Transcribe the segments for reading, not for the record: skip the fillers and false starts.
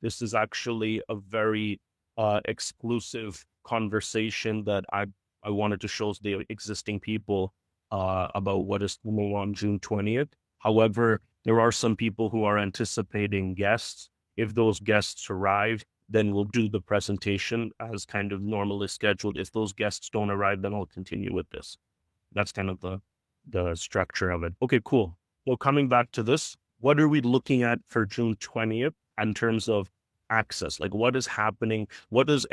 This is actually a very exclusive conversation that I wanted to show the existing people about what is coming on June 20th. However, there are some people who are anticipating guests. If those guests arrive, then we'll do the presentation as kind of normally scheduled. If those guests don't arrive, then I'll continue with this. That's kind of the structure of it. Okay, cool. Well, coming back to this, what are we looking at for June 20th in terms of access? Like what is happening? What is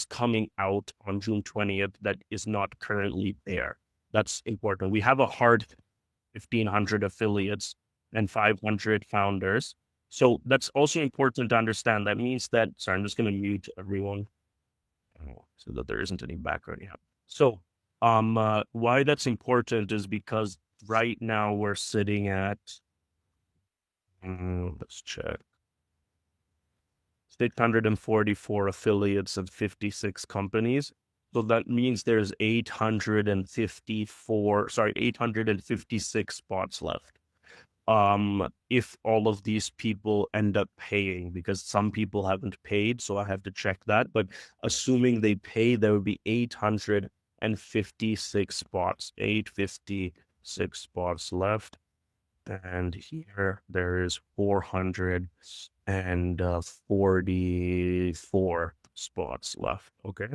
coming out on June 20th that is not currently there? That's important. We have a hard 1,500 affiliates and 500 founders. So that's also important to understand. That means that, sorry, I'm just going to mute everyone so that there isn't any background. Yeah. So why that's important is because right now we're sitting at, let's check, 644 affiliates of 56 companies. So that means there's 856 spots left. If all of these people end up paying, because some people haven't paid, so I have to check that. But assuming they pay, there would be 856 spots, 856 spots left. And here there is 444 spots left. Okay.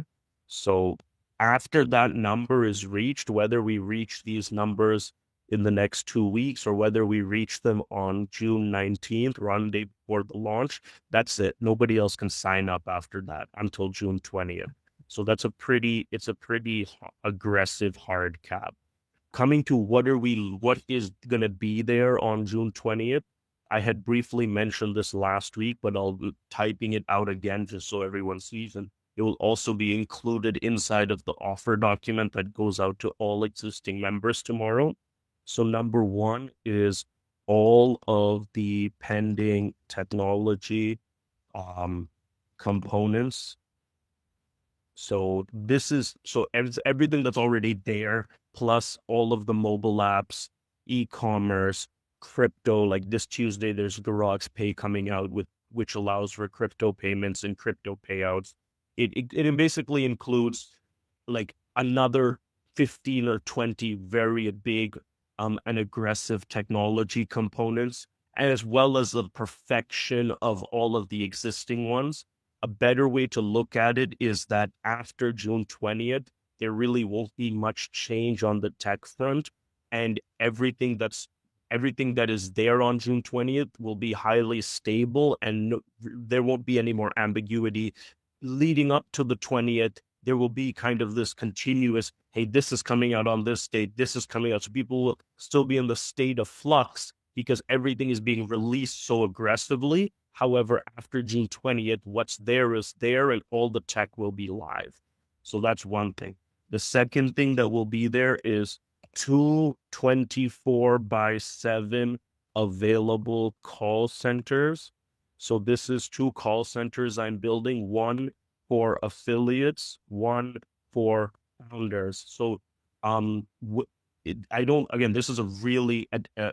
So after that number is reached, whether we reach these numbers in the next 2 weeks or whether we reach them on June 19th, run day before the launch, that's it. Nobody else can sign up after that until June 20th. So it's a pretty aggressive hard cap. Coming to what is going to be there on June 20th. I had briefly mentioned this last week, but I'll be typing it out again just so everyone sees. And it will also be included inside of the offer document that goes out to all existing members tomorrow. So number one is all of the pending technology components. So everything that's already there, plus all of the mobile apps, e-commerce, crypto. Like this Tuesday, there's Garage Pay coming out which allows for crypto payments and crypto payouts. It basically includes like another 15 or 20 very big and aggressive technology components, as well as the perfection of all of the existing ones. A better way to look at it is that after June 20th, there really won't be much change on the tech front, and everything that is there on June 20th will be highly stable, and there won't be any more ambiguity. Leading up to the 20th, there will be kind of this continuous, hey, this is coming out on this date, this is coming out. So people will still be in the state of flux because everything is being released so aggressively. However, after June 20th, what's there is there and all the tech will be live. So that's one thing. The second thing that will be there is 2 24/7 available call centers. So this is 2 call centers I'm building, one for affiliates, one for founders. So this is a really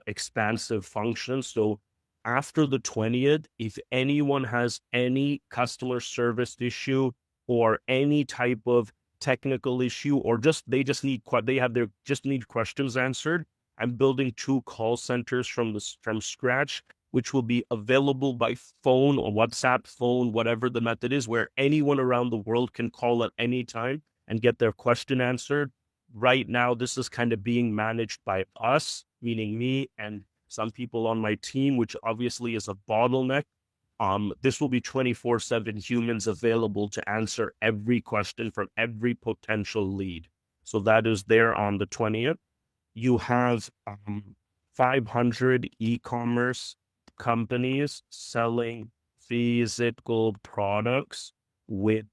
expansive function. So after the 20th, if anyone has any customer service issue or any type of technical issue, or they just need questions answered, I'm building 2 call centers from scratch, which will be available by phone or WhatsApp, phone, whatever the method is, where anyone around the world can call at any time and get their question answered. Right now, this is kind of being managed by us, meaning me and some people on my team, which obviously is a bottleneck. This will be 24/7 humans available to answer every question from every potential lead. So that is there on the 20th. You have 500 e-commerce companies selling physical products with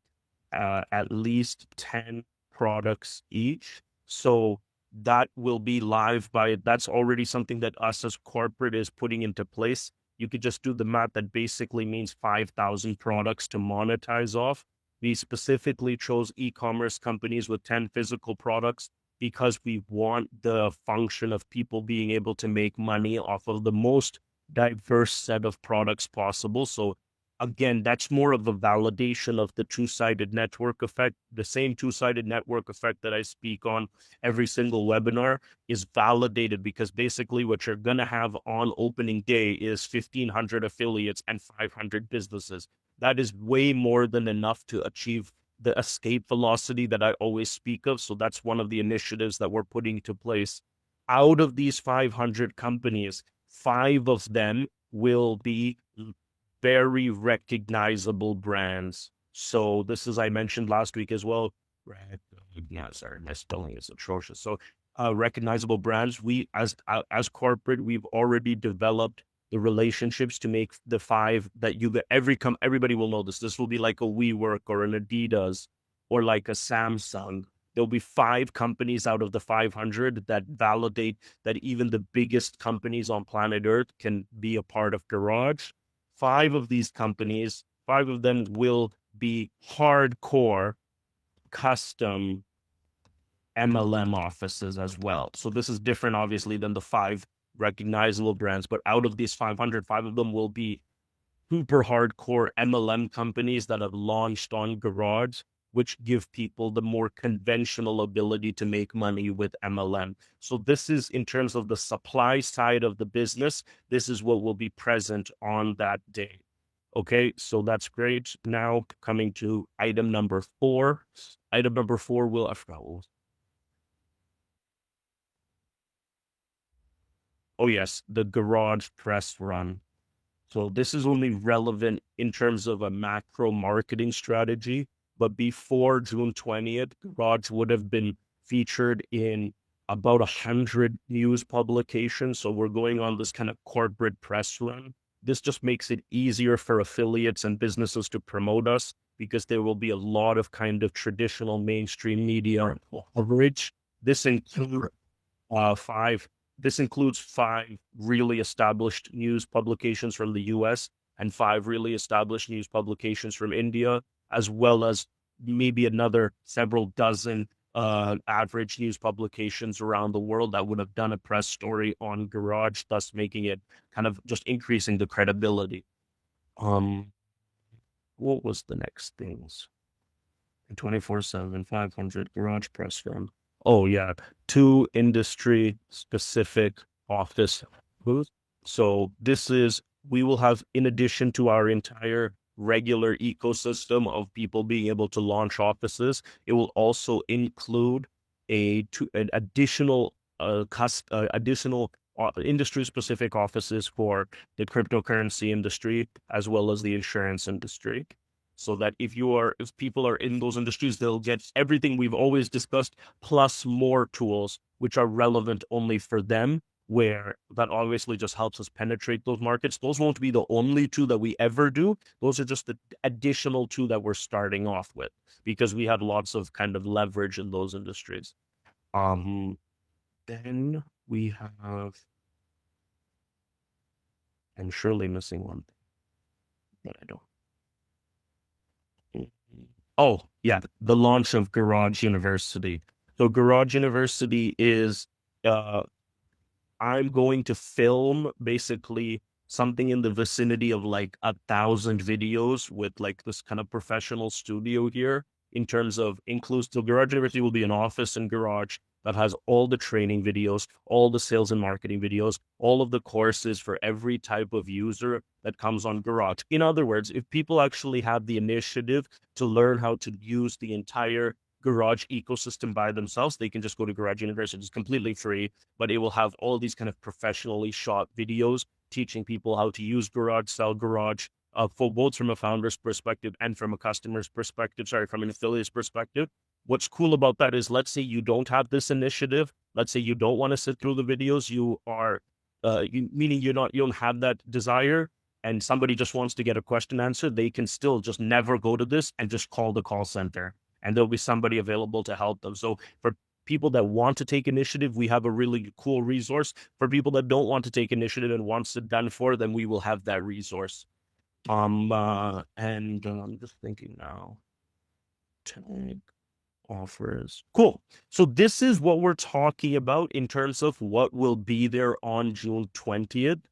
at least 10 products each. So that will be live that's already something that us as corporate is putting into place. You could just do the math. That basically means 5,000 products to monetize off. We specifically chose e-commerce companies with 10 physical products because we want the function of people being able to make money off of the most diverse set of products possible. So again, that's more of a validation of the two-sided network effect. The same two-sided network effect that I speak on every single webinar is validated, because basically what you're going to have on opening day is 1,500 affiliates and 500 businesses. That is way more than enough to achieve the escape velocity that I always speak of. So that's one of the initiatives that we're putting into place. Out of these 500 companies, 5 of them will be very recognizable brands. So this is, I mentioned last week as well. Sorry, my spelling is atrocious. So recognizable brands. We as corporate, we've already developed the relationships to make the 5 that everybody will know this. This will be like a WeWork or an Adidas or like a Samsung. There'll be 5 companies out of the 500 that validate that even the biggest companies on planet Earth can be a part of Garage. 5 of these companies, 5 of them will be hardcore custom MLM offices as well. So this is different, obviously, than the 5 recognizable brands. But out of these 500, 5 of them will be super hardcore MLM companies that have launched on Garage, which give people the more conventional ability to make money with MLM. So this is, in terms of the supply side of the business, this is what will be present on that day. Okay, so that's great. Now coming to item number 4. Item number 4 will, I forgot what was. Oh yes, the Garage press run. So this is only relevant in terms of a macro marketing strategy. But before June 20th, Garage would have been featured in about 100 news publications. So we're going on this kind of corporate press run. This just makes it easier for affiliates and businesses to promote us, because there will be a lot of kind of traditional mainstream media coverage. This includes 5 this includes 5 really established news publications from the US and 5 really established news publications from India, as well as maybe another several dozen average news publications around the world that would have done a press story on Garage, thus making it kind of just increasing the credibility. What was the next things? 24/7, 500 Garage press run. Oh yeah, 2 industry specific office booths. So we will have, in addition to our entire regular ecosystem of people being able to launch offices, it will also include an additional industry specific offices for the cryptocurrency industry as well as the insurance industry. So that if people are in those industries, they'll get everything we've always discussed, plus more tools, which are relevant only for them, where that obviously just helps us penetrate those markets. Those won't be the only 2 that we ever do. Those are just the additional 2 that we're starting off with, because we had lots of kind of leverage in those industries. Then we have, I'm surely missing one, but I don't. Oh, yeah, the launch of Garage University. So Garage University is, I'm going to film basically something in the vicinity of like 1,000 videos with like this kind of professional studio here, in terms of includes. So Garage University will be an office in Garage that has all the training videos, all the sales and marketing videos, all of the courses for every type of user that comes on Garage. In other words, if people actually have the initiative to learn how to use the entire Garage ecosystem by themselves, they can just go to Garage University. It's completely free, but it will have all these kind of professionally shot videos teaching people how to use Garage, sell Garage, for both from a founder's perspective and from a customer's perspective, from an affiliate's perspective. What's cool about that is, let's say you don't have this initiative. Let's say you don't want to sit through the videos. You are, meaning you don't have that desire, and somebody just wants to get a question answered. They can still just never go to this and just call the call center, and there'll be somebody available to help them. So for people that want to take initiative, we have a really cool resource. For people that don't want to take initiative and wants it done for them, we will have that resource. And I'm just thinking now. Tag offers. Cool. So this is what we're talking about in terms of what will be there on June 20th.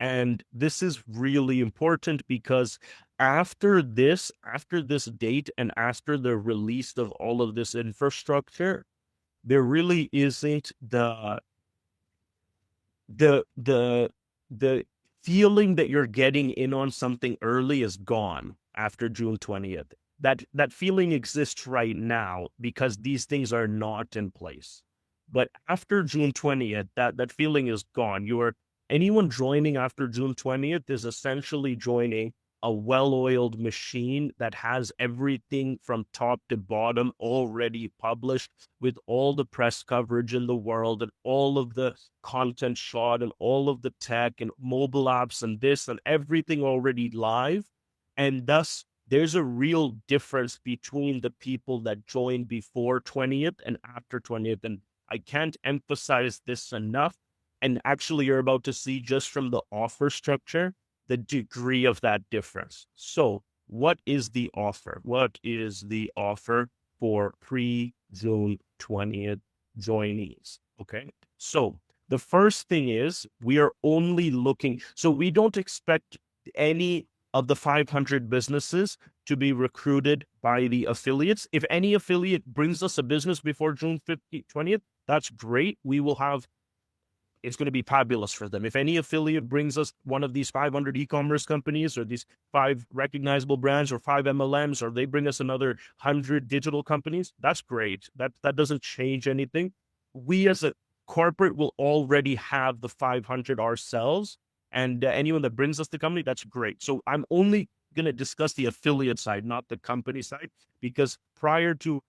And this is really important because after this date and after the release of all of this infrastructure, there really isn't the feeling that you're getting in on something early is gone after June 20th. That feeling exists right now because these things are not in place. But after June 20th, that feeling is gone. Anyone joining after June 20th is essentially joining a well-oiled machine that has everything from top to bottom already published, with all the press coverage in the world and all of the content shot and all of the tech and mobile apps and this and everything already live. And thus, there's a real difference between the people that joined before 20th and after 20th. And I can't emphasize this enough. And actually, you're about to see just from the offer structure, the degree of that difference. So what is the offer? What is the offer for pre-June 20th joinees? Okay. So the first thing is we are only looking, so we don't expect any of the 500 businesses to be recruited by the affiliates. If any affiliate brings us a business before June 20th, that's great. It's going to be fabulous for them. If any affiliate brings us one of these 500 e-commerce companies or these 5 recognizable brands or 5 MLMs, or they bring us another 100 digital companies, that's great. That doesn't change anything. We as a corporate will already have the 500 ourselves, and anyone that brings us the company, that's great. So I'm only going to discuss the affiliate side, not the company side, because prior to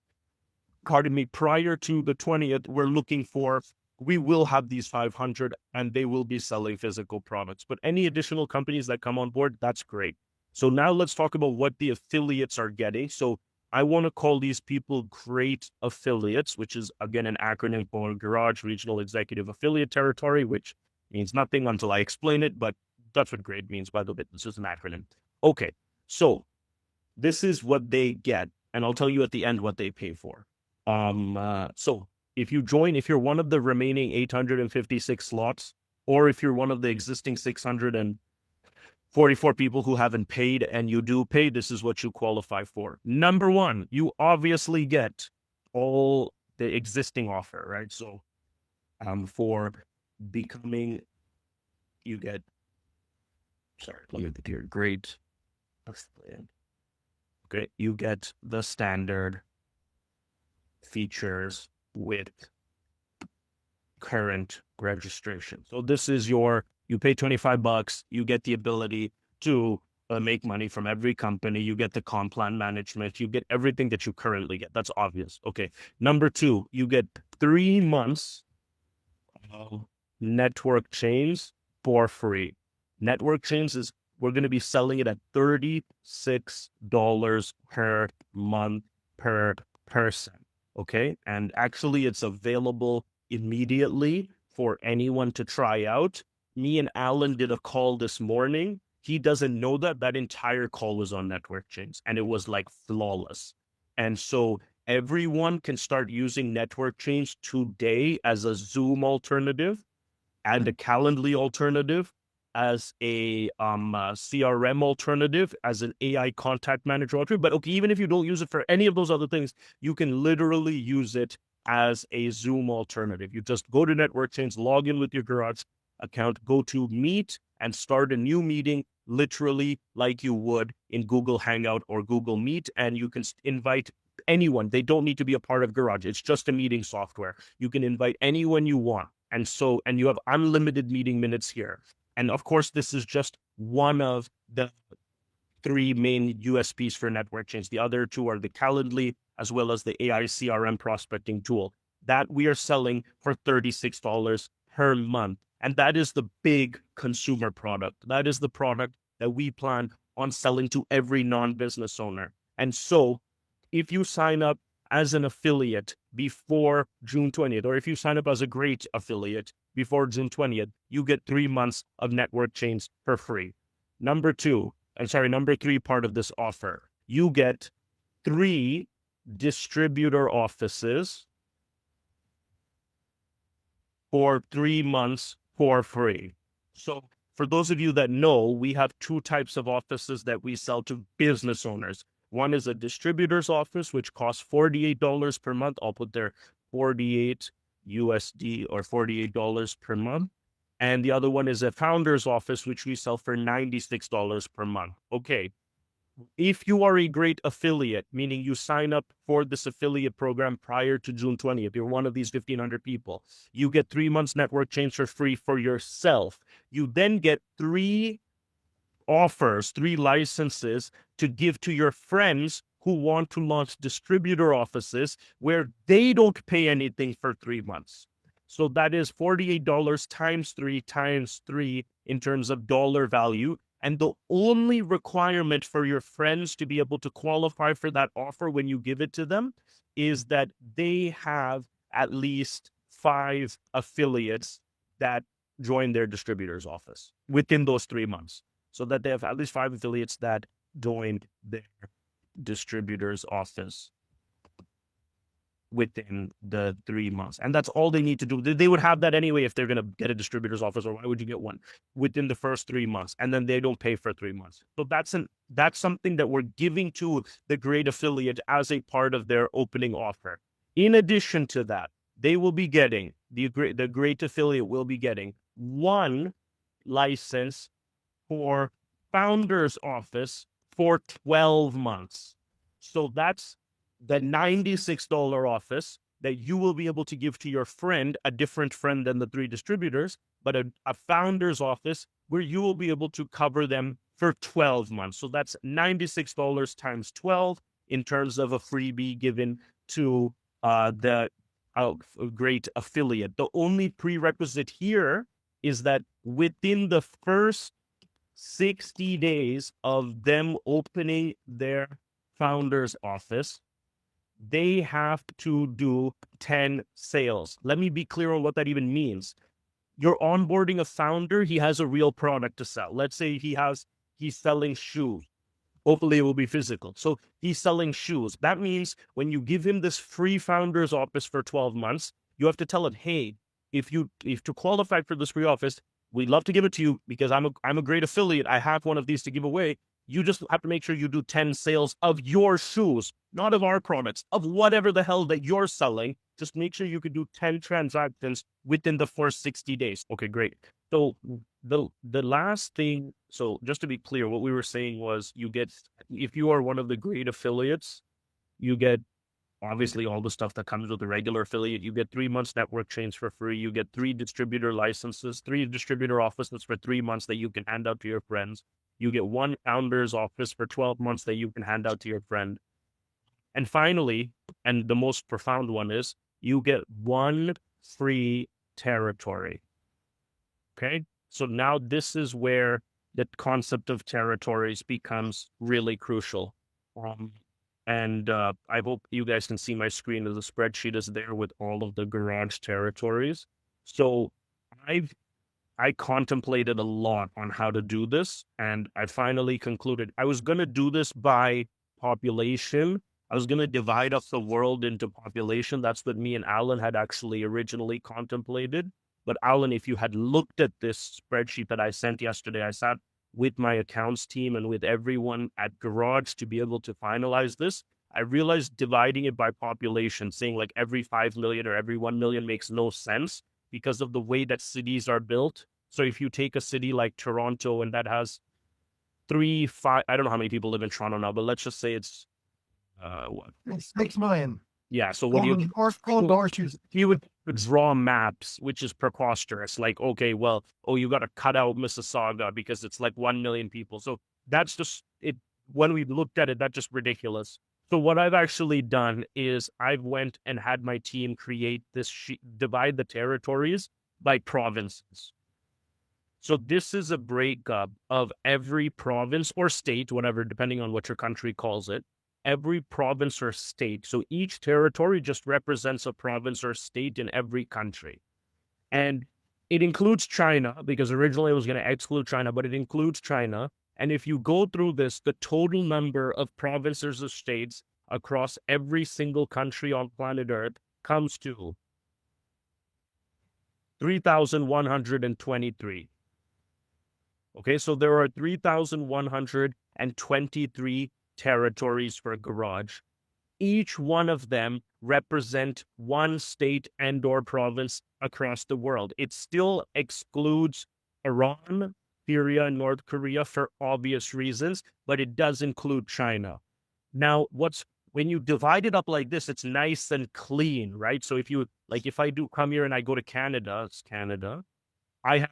the 20th, we will have these 500 and they will be selling physical products. But any additional companies that come on board, that's great. So now let's talk about what the affiliates are getting. So I want to call these people great affiliates, which is, again, an acronym for Garage Regional Executive Affiliate Territory, which means nothing until I explain it, but that's what great means, by the way. This is an acronym. Okay, so this is what they get, and I'll tell you at the end what they pay for. So if you're one of the remaining 856 slots, or if you're one of the existing 644 people who haven't paid and you do pay, this is what you qualify for. Number one, you obviously get all the existing offer, right? So for becoming, you get, let me get here, great. Okay, you get the standard features with current registration. So this is you pay $25, you get the ability to make money from every company, you get the comp plan management, you get everything that you currently get. That's obvious. Okay. Number two, you get 3 months of network chains for free. Network chains we're going to be selling it at $36 per month per person. Okay. And actually it's available immediately for anyone to try out. Me and Alan did a call this morning. He doesn't know that entire call was on network chains and it was like flawless. And so everyone can start using network chains today as a Zoom alternative and a Calendly alternative, as a CRM alternative, as an AI contact manager alternative. But okay, even if you don't use it for any of those other things, you can literally use it as a Zoom alternative. You just go to network chains, log in with your Garage account, go to Meet and start a new meeting, literally like you would in Google Hangout or Google Meet. And you can invite anyone. They don't need to be a part of Garage. It's just a meeting software. You can invite anyone you want. And you have unlimited meeting minutes here. And of course, this is just one of the 3 main USPs for network chains. The other 2 are the Calendly, as well as the AI CRM prospecting tool that we are selling for $36 per month. And that is the big consumer product. That is the product that we plan on selling to every non-business owner. And so if you sign up as an affiliate before June 20th, or if you sign up as a great affiliate before June 20th, you get 3 months of network chains for free. Number 3 part of this offer, you get 3 distributor offices for 3 months for free. So for those of you that know, we have two types of offices that we sell to business owners. One is a distributor's office, which costs $48 per month. I'll put there 48 USD or $48 per month. And the other one is a founder's office, which we sell for $96 per month. Okay. If you are a great affiliate, meaning you sign up for this affiliate program prior to June 20th, you're one of these 1,500 people, you get 3 months network change for free for yourself. You then get 3 offers, 3 licenses to give to your friends who want to launch distributor offices where they don't pay anything for 3 months. So that is $48 times 3 in terms of dollar value. And the only requirement for your friends to be able to qualify for that offer when you give it to them is that they have at least 5 affiliates that join their distributor's office within those 3 months. So that they have at least 5 affiliates that joined their distributor's office within the 3 months. And that's all they need to do. They would have that anyway if they're going to get a distributor's office, or why would you get one within the first 3 months? And then they don't pay for 3 months. So that's something that we're giving to the great affiliate as a part of their opening offer. In addition to that, they will be getting, the great affiliate will be getting 1 license for founder's office for 12 months. So that's the $96 office that you will be able to give to your friend, a different friend than the 3 distributors, but a founder's office where you will be able to cover them for 12 months. So that's $96 times 12 in terms of a freebie given to the great affiliate. The only prerequisite here is that within the first 60 days of them opening their founder's office, they have to do 10 sales. Let me be clear on what that even means. You're onboarding a founder, he has a real product to sell. Let's say he's selling shoes. Hopefully it will be physical. So he's selling shoes. That means when you give him this free founder's office for 12 months, you have to tell him, hey, if to qualify for this free office, we'd love to give it to you because I'm a great affiliate. I have one of these to give away. You just have to make sure you do 10 sales of your shoes, not of our products, of whatever the hell that you're selling. Just make sure you could do 10 transactions within the first 60 days. Okay, great. So the last thing, so just to be clear, what we were saying was you get, if you are one of the great affiliates, you get obviously all the stuff that comes with the regular affiliate. You get 3 months network change for free. You get 3 distributor licenses, 3 distributor offices for 3 months that you can hand out to your friends. You get 1 founder's office for 12 months that you can hand out to your friend. And finally, and the most profound one is, you get 1 free territory. Okay? So now this is where the concept of territories becomes really crucial. I hope you guys can see my screen. The spreadsheet is there with all of the garage territories. So I contemplated a lot on how to do this, and I finally concluded I was going to do this by population. I was going to divide up the world into population. That's what me and Alan had actually originally contemplated. But Alan, if you had looked at this spreadsheet that I sent yesterday, I sat with my accounts team and with everyone at Garage to be able to finalize this. I realized dividing it by population, saying like every 5 million or every 1 million makes no sense because of the way that cities are built. So if you take a city like Toronto and that has 5, I don't know how many people live in Toronto now, but let's just say it's what? 6 million. Yeah. So what you would draw maps, which is preposterous. Like, okay, well, you got to cut out Mississauga because it's like 1 million people. So that's just it. When we looked at it, that's just ridiculous. So what I've actually done is I've went and had my team create this divide the territories by provinces. So this is a breakup of every province or state, whatever, depending on what your country calls it, every province or state. So each territory just represents a province or state in every country. And it includes China, because originally I was going to exclude China, but it includes China. And if you go through this, the total number of provinces or states across every single country on planet Earth comes to 3,123. Okay, so there are 3,123 territories for Garage. Each one of them represent one state and or province across the world. It still excludes Iran, Syria, and North Korea for obvious reasons, but it does include China. Now, when you divide it up like this, it's nice and clean, right? So if I do come here and I go to Canada, it's Canada, I have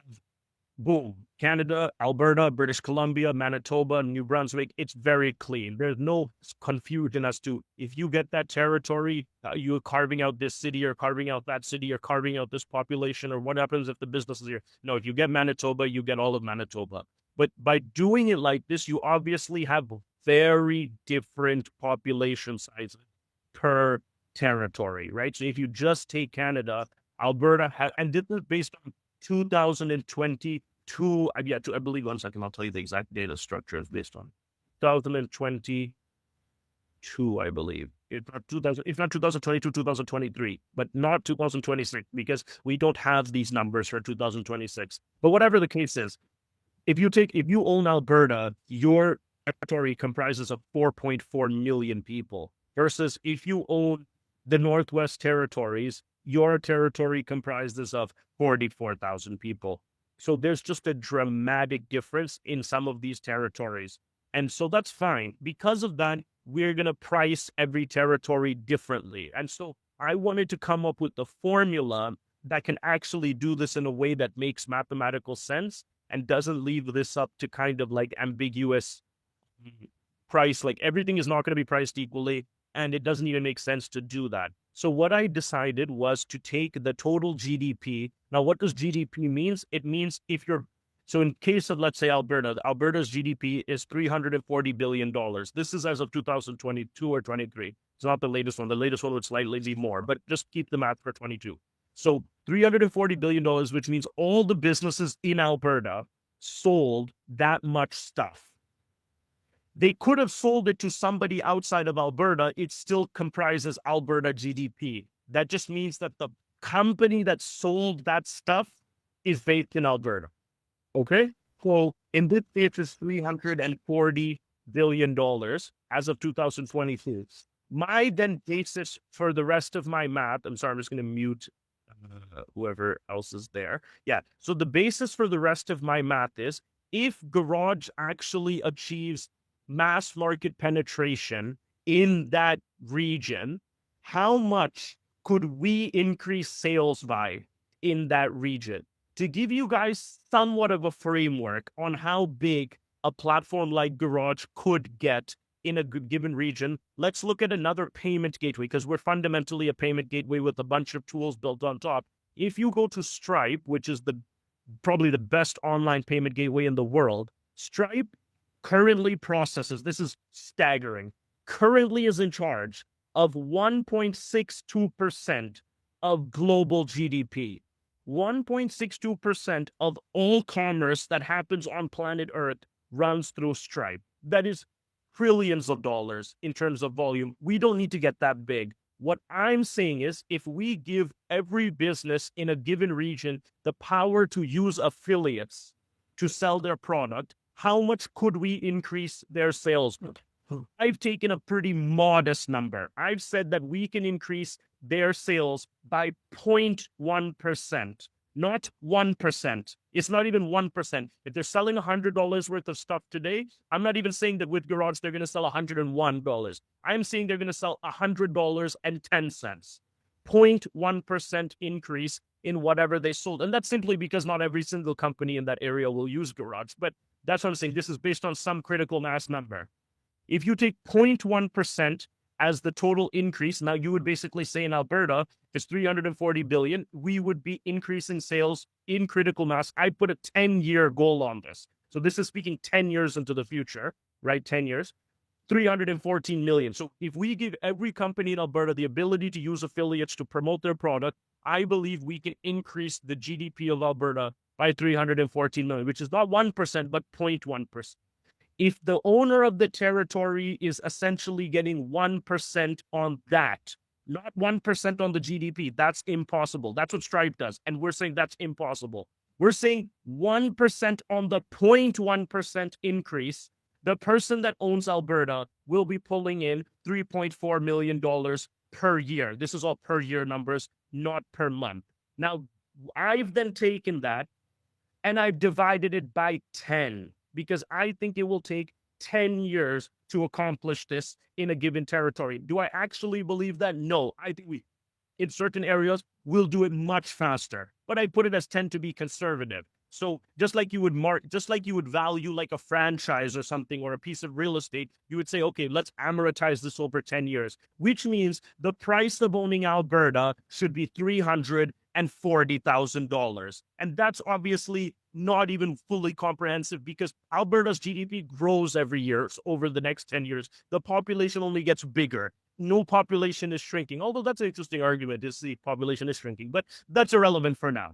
boom, Canada, Alberta, British Columbia, Manitoba, New Brunswick. It's very clean. There's no confusion as to if you get that territory, you're carving out this city or carving out that city or carving out this population, or what happens if the business is here. No, if you get Manitoba, you get all of Manitoba. But by doing it like this, you obviously have very different population sizes per territory, right? So if you just take Canada, Alberta, and this is based on 2022, I believe, one second, I'll tell you the exact data structure is based on 2022, I believe. If not 2022, 2023, but not 2026, because we don't have these numbers for 2026. But whatever the case is, if you own Alberta, your territory comprises of 4.4 million people, versus if you own the Northwest Territories, your territory comprises of 44,000 people. So there's just a dramatic difference in some of these territories. And so that's fine. Because of that, we're going to price every territory differently. And so I wanted to come up with the formula that can actually do this in a way that makes mathematical sense and doesn't leave this up to kind of like ambiguous price. Like everything is not going to be priced equally, and it doesn't even make sense to do that. So what I decided was to take the total GDP. Now, what does GDP means? It means so in case of, let's say, Alberta's GDP is $340 billion. This is as of 2022 or 23. It's not the latest one. The latest one would slightly be more, but just keep the math for 22. So $340 billion, which means all the businesses in Alberta sold that much stuff. They could have sold it to somebody outside of Alberta. It still comprises Alberta GDP. That just means that the company that sold that stuff is based in Alberta. Okay? So in this case, it's $340 billion as of 2022. My then basis for the rest of my math, I'm sorry, I'm just going to mute whoever else is there. Yeah. So the basis for the rest of my math is if Garage actually achieves mass market penetration in that region, how much could we increase sales by in that region? To give you guys somewhat of a framework on how big a platform like Garage could get in a given region, let's look at another payment gateway, because we're fundamentally a payment gateway with a bunch of tools built on top. If you go to Stripe, which is probably the best online payment gateway in the world, Stripe currently processes, this is staggering, currently is in charge of 1.62% of global GDP. 1.62% of all commerce that happens on planet Earth runs through Stripe. That is trillions of dollars in terms of volume. We don't need to get that big. What I'm saying is, if we give every business in a given region the power to use affiliates to sell their product, how much could we increase their sales? I've taken a pretty modest number. I've said that we can increase their sales by 0.1%, not 1%. It's not even 1%. If they're selling $100 worth of stuff today, I'm not even saying that with Garage they're going to sell $101. I'm saying they're going to sell $100.10. 0.1% increase in whatever they sold. And that's simply because not every single company in that area will use Garage. But that's what I'm saying. This is based on some critical mass number. If you take 0.1% as the total increase, now you would basically say in Alberta, it's 340 billion, we would be increasing sales in critical mass. I put a 10-year goal on this. So this is speaking 10 years into the future, right? 10 years, 314 million. So if we give every company in Alberta the ability to use affiliates to promote their product, I believe we can increase the GDP of Alberta by 314 million, which is not 1%, but 0.1%. If the owner of the territory is essentially getting 1% on that, not 1% on the GDP, that's impossible. That's what Stripe does. And we're saying that's impossible. We're saying 1% on the 0.1% increase. The person that owns Alberta will be pulling in $3.4 million per year. This is all per year numbers, not per month. Now, I've then taken that and I've divided it by 10 because I think it will take 10 years to accomplish this in a given territory. Do I actually believe that? No. I think we, in certain areas, will do it much faster. But I put it as 10 to be conservative. So just like you would value like a franchise or something or a piece of real estate, you would say, okay, let's amortize this over 10 years, which means the price of owning Alberta should be $340,000. And that's obviously not even fully comprehensive because Alberta's GDP grows every year over the next 10 years. The population only gets bigger. No population is shrinking. Although that's an interesting argument, is the population is shrinking, but that's irrelevant for now.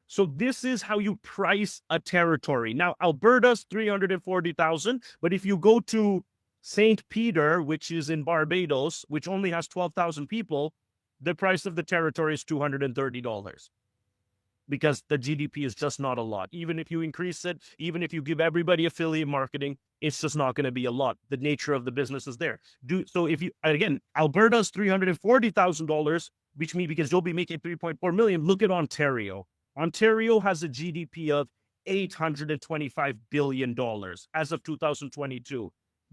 So this is how you price a territory. Now, Alberta's 340,000, but if you go to St. Peter, which is in Barbados, which only has 12,000 people, the price of the territory is $230 because the GDP is just not a lot. Even if you increase it, even if you give everybody affiliate marketing, it's just not going to be a lot. The nature of the business is there. So if you, again, Alberta's $340,000, which means because you'll be making 3.4 million, look at Ontario. Ontario has a GDP of $825 billion as of 2022.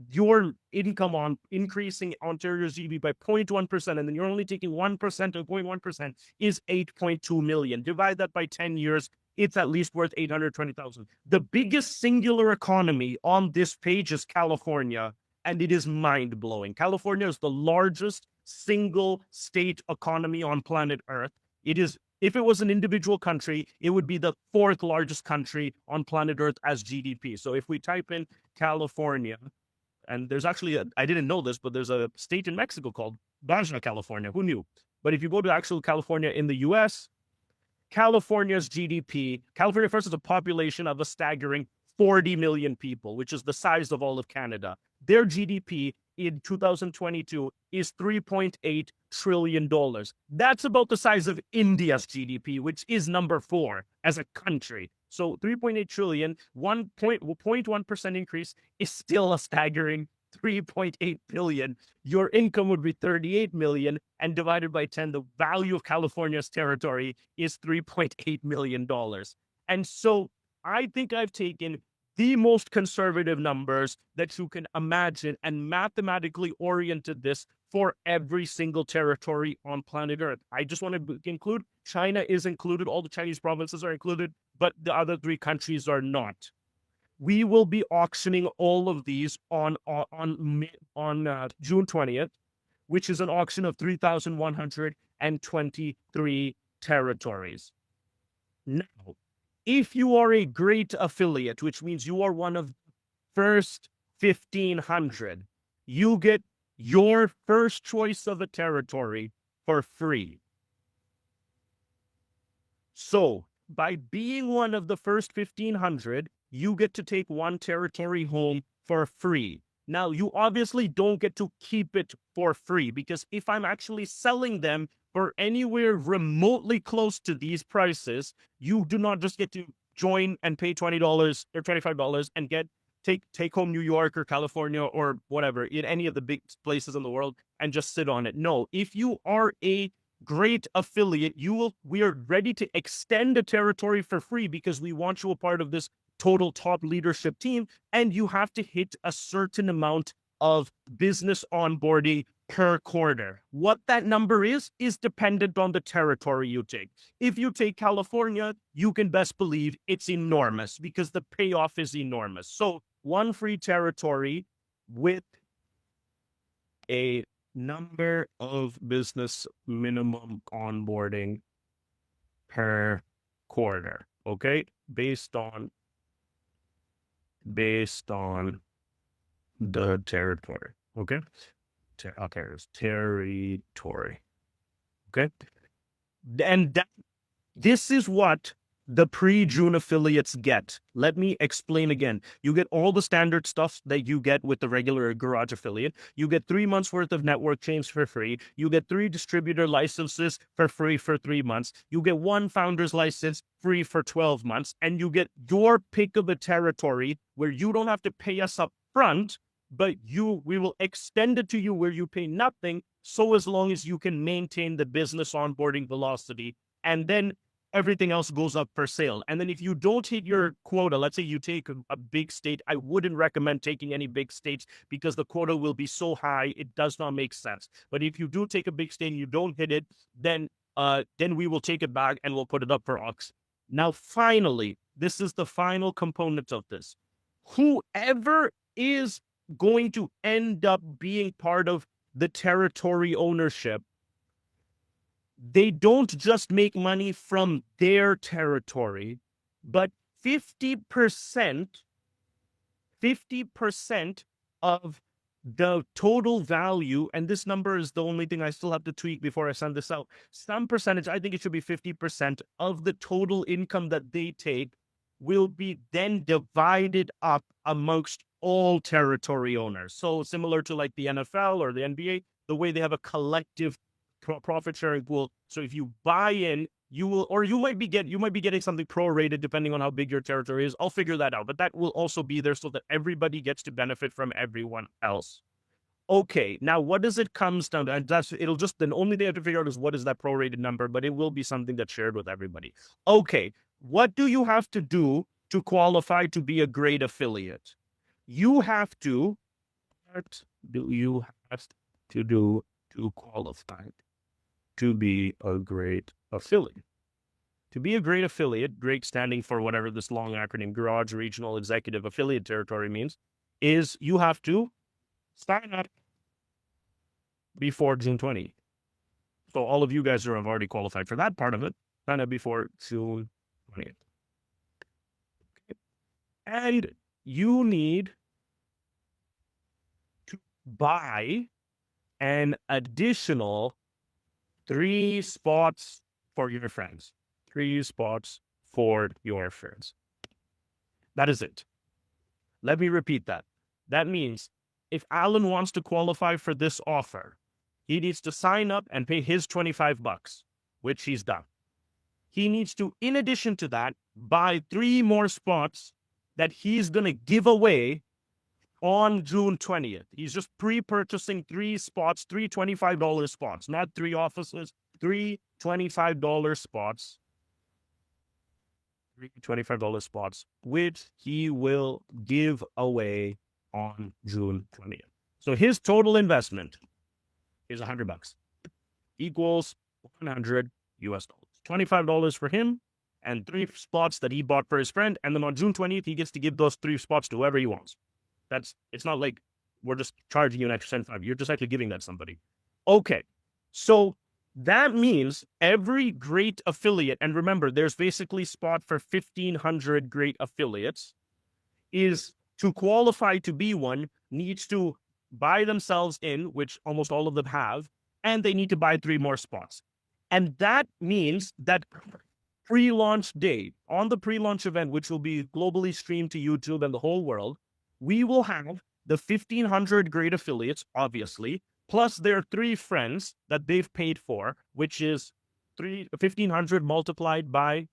Your income on increasing Ontario's GDP by 0.1%, and then you're only taking 1% of 0.1% is 8.2 million. Divide that by 10 years, it's at least worth 820,000. The biggest singular economy on this page is California, and it is mind-blowing. California is the largest single state economy on planet Earth. It is, if it was an individual country, it would be the fourth largest country on planet Earth as GDP. So if we type in California, and there's actually, I didn't know this, but there's a state in Mexico called Baja California. Who knew? But if you go to actual California in the US, California's GDP, California first has a population of a staggering 40 million people, which is the size of all of Canada. Their GDP in 2022 is $3.8 trillion. That's about the size of India's GDP, which is number 4 as a country. So 3.8 trillion, 1.1% increase is still a staggering 3.8 billion. Your income would be 38 million, and divided by 10, the value of California's territory is $3.8 million. And so I think I've taken the most conservative numbers that you can imagine and mathematically oriented this for every single territory on planet Earth. I just want to include China is included, all the Chinese provinces are included, but the other 3 countries are not. We will be auctioning all of these on June 20th, which is an auction of 3,123 territories. Now, if you are a great affiliate, which means you are one of the first 1,500, you get your first choice of a territory for free. So by being one of the first 1,500, you get to take one territory home for free. Now, you obviously don't get to keep it for free because if I'm actually selling them for anywhere remotely close to these prices, you do not just get to join and pay $20 or $25 and take home New York or California or whatever in any of the big places in the world and just sit on it. No, if you are a great affiliate, we are ready to extend a territory for free because we want you a part of this total top leadership team, and you have to hit a certain amount of business onboarding per quarter. What that number is dependent on the territory you take. If you take California, you can best believe it's enormous because the payoff is enormous. So one free territory with a number of business minimum onboarding per quarter, okay? Based on the territory, okay? Territory, okay? And this is what the pre-June affiliates get. Let me explain again. You get all the standard stuff that you get with the regular Garage affiliate. You get 3 months worth of network change for free. You get 3 distributor licenses for free for 3 months. You get 1 founder's license free for 12 months. And you get your pick of the territory where you don't have to pay us up front, but we will extend it to you where you pay nothing, so as long as you can maintain the business onboarding velocity. And then everything else goes up for sale. And then if you don't hit your quota, let's say you take a big state, I wouldn't recommend taking any big states because the quota will be so high, it does not make sense. But if you do take a big state and you don't hit it, then we will take it back and we'll put it up for auction. Now, finally, this is the final component of this. Whoever is going to end up being part of the territory ownership, they don't just make money from their territory, but 50% of the total value, and this number is the only thing I still have to tweak before I send this out. Some percentage, I think it should be 50% of the total income that they take will be then divided up amongst all territory owners. So similar to like the NFL or the NBA, the way they have a collective profit sharing pool. So if you buy in, you will, or you might be getting something prorated depending on how big your territory is. I'll figure that out, but that will also be there so that everybody gets to benefit from everyone else. Okay, now what does it comes down to? And the only thing I have to figure out is what is that prorated number, but it will be something that's shared with everybody. Okay, what do you have to do to qualify to be a great affiliate? You have to, what do you have to do to qualify to be a great affiliate? To be a great affiliate, great standing for whatever this long acronym, Garage Regional Executive Affiliate Territory means, is you have to sign up before June 20th. So all of you guys who have already qualified for that part of it, sign up before June 20th. Okay. And you need to buy an additional 3 spots for your friends. 3 spots for your friends. That is it. Let me repeat that. That means if Alan wants to qualify for this offer, he needs to sign up and pay his $25, which he's done. He needs to, in addition to that, buy 3 more spots that he's going to give away on June 20th. He's just pre-purchasing 3 spots, 3 $25 spots, not 3 offices, 3 $25 spots. 3 $25 spots, which he will give away on June 20th. So his total investment is $100, equals $100 US. $25 for him and 3 spots that he bought for his friend. And then on June 20th, he gets to give those 3 spots to whoever he wants. It's not like we're just charging you an extra $75. You're just actually giving that to somebody. Okay. So that means every great affiliate, and remember, there's basically spot for 1,500 great affiliates, is to qualify to be one, needs to buy themselves in, which almost all of them have, and they need to buy 3 more spots. And that means that pre-launch day, on the pre-launch event, which will be globally streamed to YouTube and the whole world, we will have the 1,500 great affiliates, obviously, plus their 3 friends that they've paid for, which is 1,500 multiplied by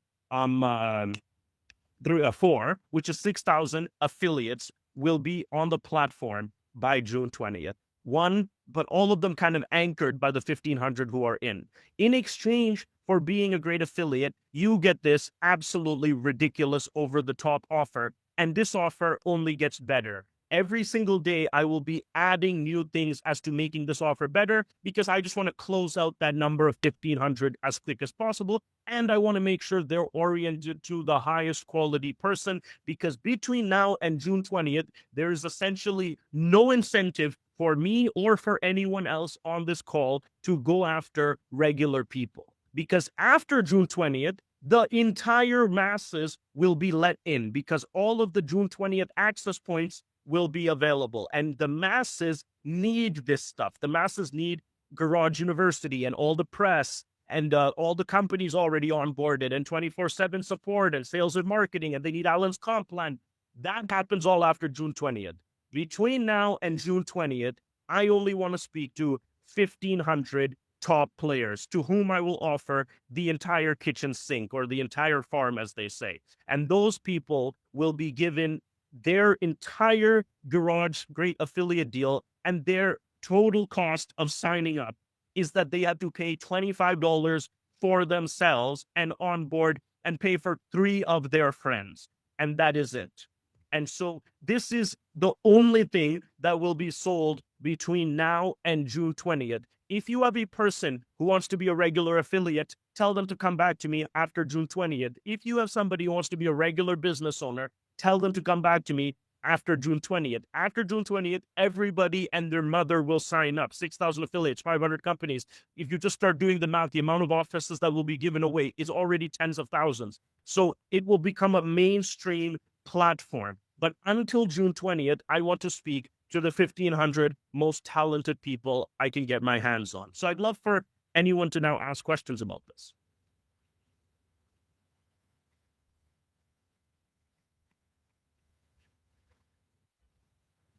4, which is 6,000 affiliates will be on the platform by June 20th. But all of them kind of anchored by the 1,500 who are in. In exchange for being a great affiliate, you get this absolutely ridiculous over-the-top offer, and this offer only gets better. Every single day, I will be adding new things as to making this offer better because I just want to close out that number of 1,500 as quick as possible. And I want to make sure they're oriented to the highest quality person because between now and June 20th, there is essentially no incentive for me or for anyone else on this call to go after regular people. Because after June 20th, the entire masses will be let in because all of the June 20th access points will be available. And the masses need this stuff. The masses need Garage University and all the press and all the companies already onboarded and 24/7 support and sales and marketing, and they need Alan's comp plan. That happens all after June 20th. Between now and June 20th, I only want to speak to 1,500 top players to whom I will offer the entire kitchen sink or the entire farm, as they say. And those people will be given their entire Garage Great affiliate deal, and their total cost of signing up is that they have to pay $25 for themselves and onboard and pay for 3 of their friends. And that is it. And so this is the only thing that will be sold between now and June 20th. If you have a person who wants to be a regular affiliate, tell them to come back to me after June 20th. If you have somebody who wants to be a regular business owner, tell them to come back to me after June 20th. After June 20th, everybody and their mother will sign up. 6,000 affiliates, 500 companies. If you just start doing the math, the amount of offices that will be given away is already tens of thousands. So it will become a mainstream platform. But until June 20th, I want to speak to the 1,500 most talented people I can get my hands on. So I'd love for anyone to now ask questions about this.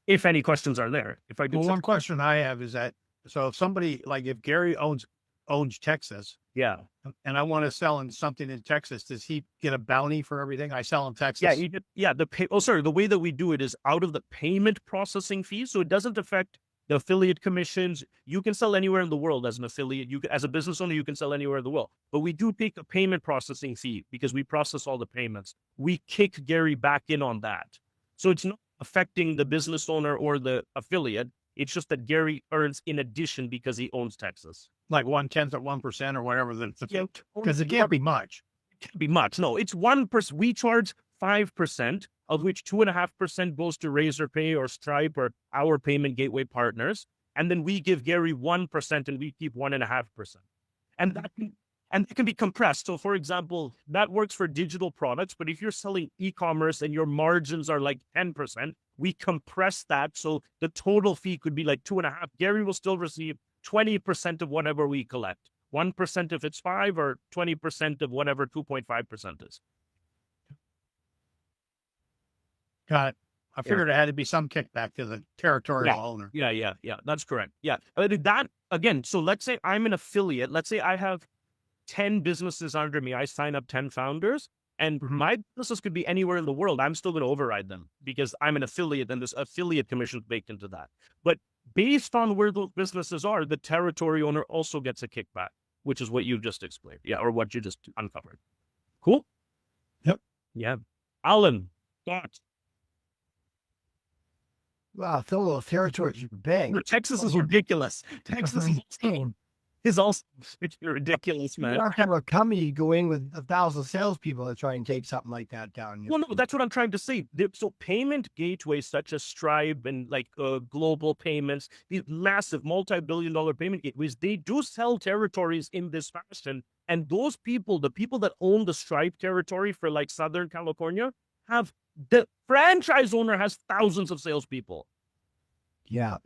If any questions are there. If I do, Well, one question I have is that, so if somebody, like if Gary owns Texas, yeah. and I want to sell him something in Texas, does he get a bounty for everything I sell in Texas? Yeah, the way that we do it is out of the payment processing fee, so it doesn't affect the affiliate commissions. You can sell anywhere in the world as an affiliate. As a business owner, you can sell anywhere in the world. But we do take a payment processing fee because we process all the payments. We kick Gary back in on that. So it's not affecting the business owner or the affiliate. It's just that Gary earns in addition because he owns Texas. Like 1/10 of 1% or whatever. Yeah, Because it can't be much. It can't be much. No, it's 1%. We charge 5%, of which 2.5% goes to Razorpay or Stripe or our payment gateway partners. And then we give Gary 1% and we keep 1.5%. And that can be compressed. So for example, that works for digital products, but if you're selling e-commerce and your margins are like 10%, we compress that. So the total fee could be like 2.5. Gary will still receive 20% of whatever we collect. 1% if it's 5, or 20% of whatever 2.5% is. Got it. I figured it had to be some kickback to the territorial owner. Yeah. That's correct. Yeah. That again, so let's say I'm an affiliate. Let's say I have 10 businesses under me. I sign up 10 founders, and my businesses could be anywhere in the world. I'm still going to override them because I'm an affiliate, and this affiliate commission is baked into that. But based on where those businesses are, the territory owner also gets a kickback, which is what you just explained. Yeah. Or what you just uncovered. Cool. Yep. Yeah. Alan, thoughts? Wow, some of those territories are big. Texas is ridiculous. Texas is also ridiculous, man. You don't have a company go in with 1,000 salespeople to try and take something like that down. Well, no, that's what I'm trying to say. So payment gateways such as Stripe and like Global Payments, these massive multi-billion-dollar payment gateways, they do sell territories in this fashion. And those people, the people that own the Stripe territory for like Southern California, the franchise owner has thousands of salespeople. Yeah.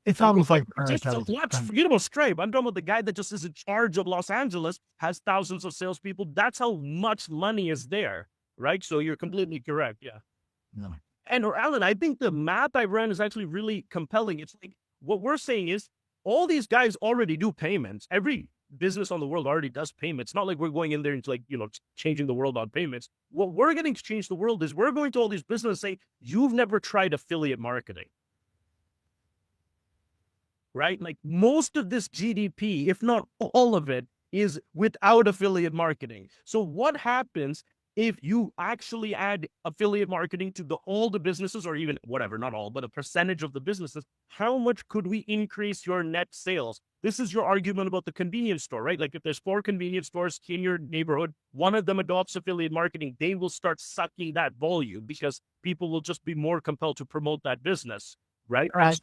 It's almost like forget about Stripe. I'm talking about the guy that just is in charge of Los Angeles, has thousands of salespeople. That's how much money is there, right? So you're completely correct. Yeah. No. And Alan, I think the math I ran is actually really compelling. It's like what we're saying is all these guys already do payments. Every business on the world already does payments. It's not like we're going in there and like, changing the world on payments. What we're getting to change the world is we're going to all these businesses and say, you've never tried affiliate marketing. Right? Like most of this GDP, if not all of it, is without affiliate marketing. So what happens if you actually add affiliate marketing to all the businesses, or even whatever, not all, but a percentage of the businesses? How much could we increase your net sales? This is your argument about the convenience store, right? Like if there's 4 convenience stores in your neighborhood, one of them adopts affiliate marketing, they will start sucking that volume because people will just be more compelled to promote that business, right? Right.